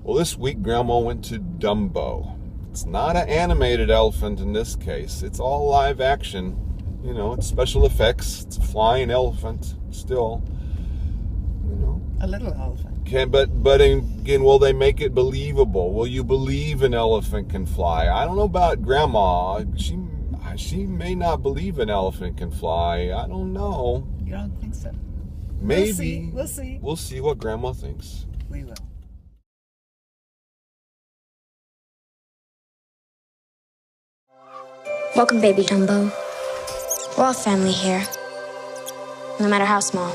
Well, this week Grandma went to Dumbo. It's not an animated elephant in this case. It's all live action. You know, it's special effects. It's a flying elephant still. You know. A little elephant. But again, will they make it believable? Will you believe an elephant can fly? I don't know about Grandma. She may not believe an elephant can fly. I don't know. You don't think so? Maybe. We'll see. We'll see what Grandma thinks. We will. Welcome, baby Dumbo. We're all family here, no matter how small.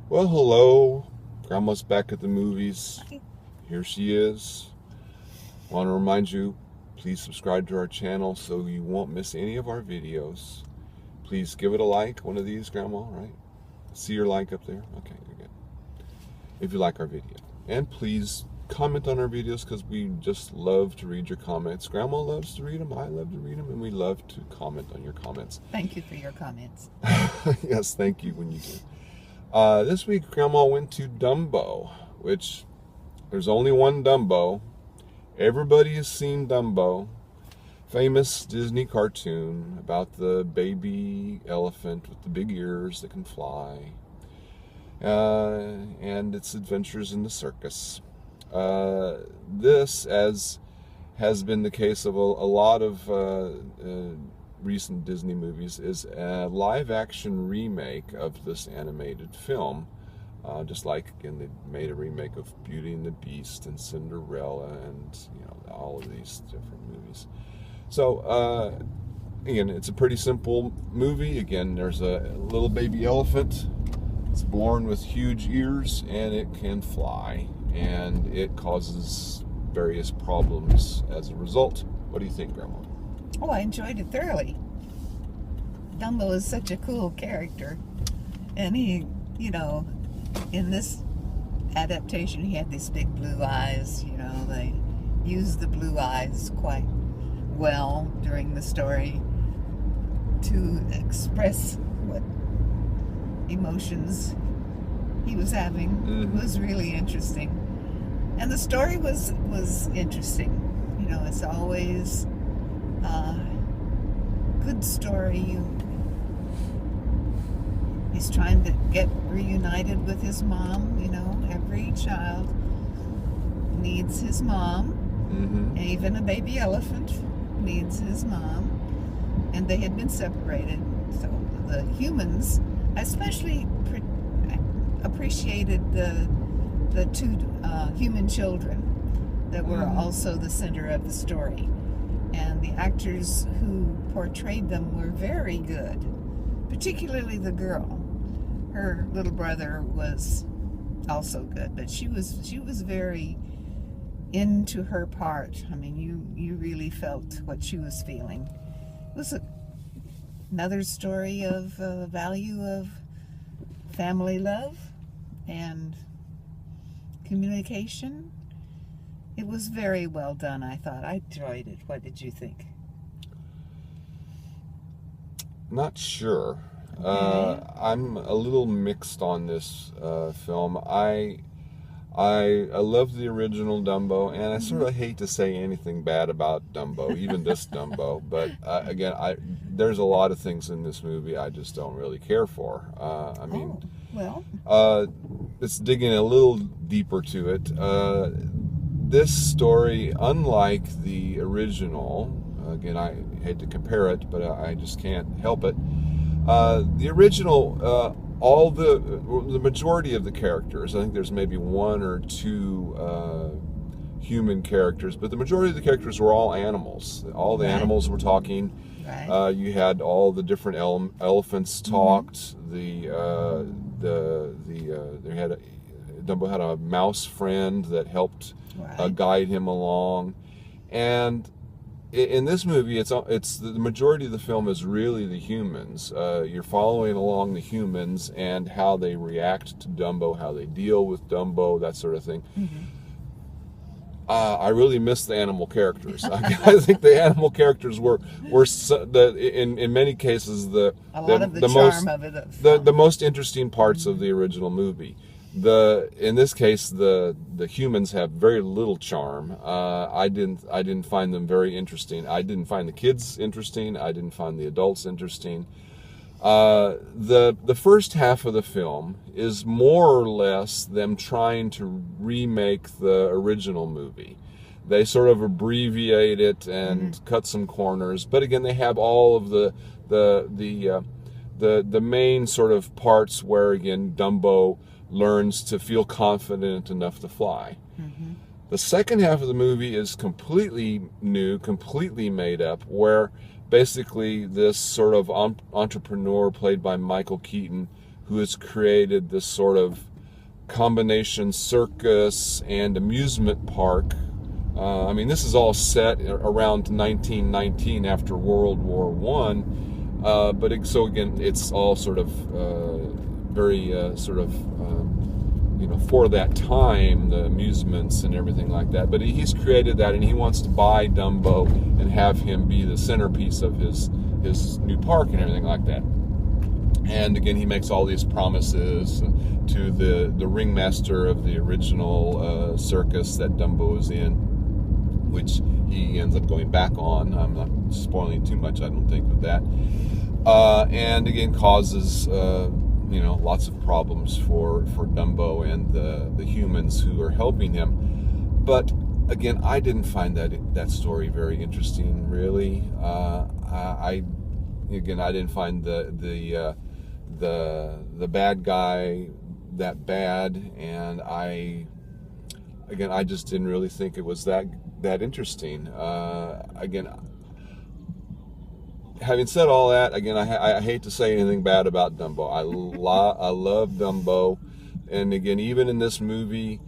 Well, hello. Grandma's back at the movies. Here she is. Want to remind you, please subscribe to our channel so you won't miss any of our videos. Please give it a like, one of these, Grandma, right? See your like up there? Okay, good. If you like our video. And please comment on our videos because we just love to read your comments. Grandma loves to read them, I love to read them, and we love to comment on your comments. Thank you for your comments. Yes, thank you when you do. This week, Grandma went to Dumbo, which there's only one Dumbo. Everybody has seen Dumbo, famous Disney cartoon about the baby elephant with the big ears that can fly, and its adventures in the circus. This, as has been the case of a lot of recent Disney movies, is a live-action remake of this animated film. Just like, again, they made a remake of Beauty and the Beast and Cinderella and, you know, all of these different movies. So, again, it's a pretty simple movie. Again, there's a little baby elephant. It's born with huge ears, and it can fly. And it causes various problems as a result. What do you think, Grandma? Oh, I enjoyed it thoroughly. Dumbo is such a cool character. And he, you know, in this adaptation, he had these big blue eyes. You know, they used the blue eyes quite well during the story to express what emotions he was having. Mm-hmm. It was really interesting. And the story was interesting. You know, it's always good story. He's trying to get reunited with his mom. You know, every child needs his mom. Mm-hmm. Even a baby elephant needs his mom. And they had been separated. So the humans especially appreciated the two human children that were also the center of the story. And the actors who portrayed them were very good, particularly the girl. Her little brother was also good, but she was very into her part. I mean, you really felt what she was feeling. It was another story of value of family love and communication. It was very well done, I thought. I enjoyed it. What did you think? Not sure. I'm a little mixed on this film. I love the original Dumbo, and I sort of hate to say anything bad about Dumbo, even this Dumbo. But again, there's a lot of things in this movie I just don't really care for. I mean, it's digging a little deeper to it. This story, unlike the original, again, I hate to compare it, but I just can't help it. The original, the majority of the characters, I think there's maybe one or two human characters, but the majority of the characters were all animals. All the animals were talking. Right. You had all the different elephants talked. Dumbo had a mouse friend that helped guide him along, and in this movie, it's the majority of the film is really the humans. You're following along the humans and how they react to Dumbo, how they deal with Dumbo, that sort of thing. I really miss the animal characters. I think the animal characters were in many cases the most interesting parts of the original movie. In this case, the humans have very little charm. I didn't find them very interesting. I didn't find the kids interesting. I didn't find the adults interesting. The first half of the film is more or less them trying to remake the original movie. They sort of abbreviate it and cut some corners, but again, they have all of the main sort of parts where again Dumbo learns to feel confident enough to fly. The second half of the movie is completely new, completely made up, where basically this sort of entrepreneur played by Michael Keaton, who has created this sort of combination circus and amusement park. I mean, this is all set around 1919 after World War I, so again, it's all sort of very for that time, the amusements and everything like that. But he's created that, and he wants to buy Dumbo and have him be the centerpiece of his new park and everything like that. And again, he makes all these promises to the ringmaster of the original circus that Dumbo is in, which he ends up going back on. I'm not spoiling too much, I don't think, with that. And again, causes lots of problems for Dumbo and the humans who are helping him. But again, I didn't find that story very interesting, really. I didn't find the bad guy that bad, and I just didn't really think it was that interesting. Having said all that, again, I hate to say anything bad about Dumbo. I love Dumbo, and again, even in this movie,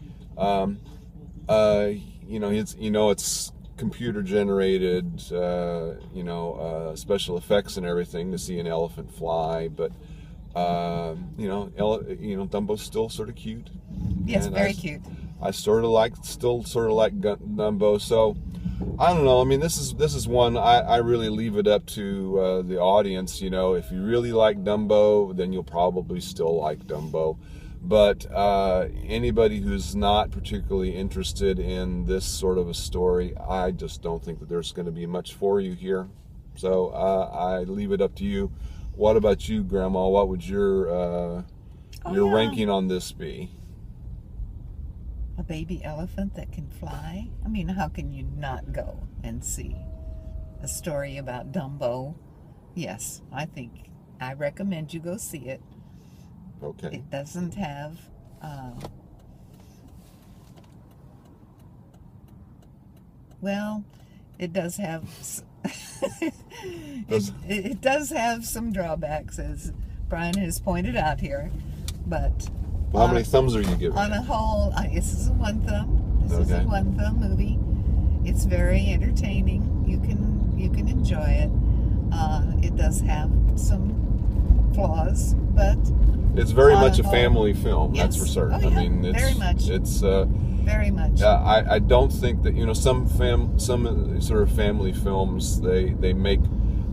it's computer generated, special effects and everything to see an elephant fly, but Dumbo's still sort of cute. Yes, very cute. I still sort of like Dumbo, so. I don't know. I mean, this is one I really leave it up to the audience. If you really like Dumbo, then you'll probably still like Dumbo. But anybody who's not particularly interested in this sort of a story, I just don't think that there's going to be much for you here. So I leave it up to you. What about you, Grandma? What would your ranking on this be? A baby elephant that can fly? I mean, how can you not go and see a story about Dumbo? Yes, I recommend you go see it. Okay. It doesn't have it does have it does have some drawbacks, as Brian has pointed out here, but how many thumbs are you giving? On a whole, this is a one thumb. This is a one thumb movie. It's very entertaining. You can enjoy it. It does have some flaws, but it's very much a family film. Yes. That's for certain. Oh, yeah. I mean, very much. It's very much. I don't think that some sort of family films they make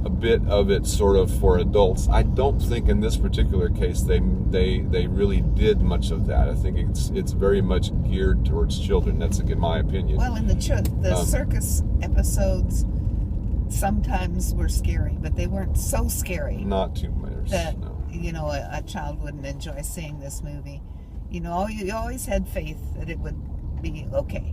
a bit of it sort of for adults. I don't think in this particular case they really did much of that. I think it's very much geared towards children. That's in my opinion. Well, in the circus episodes sometimes were scary, but they weren't so scary. Not too much. That a child wouldn't enjoy seeing this movie. You always had faith that it would be okay.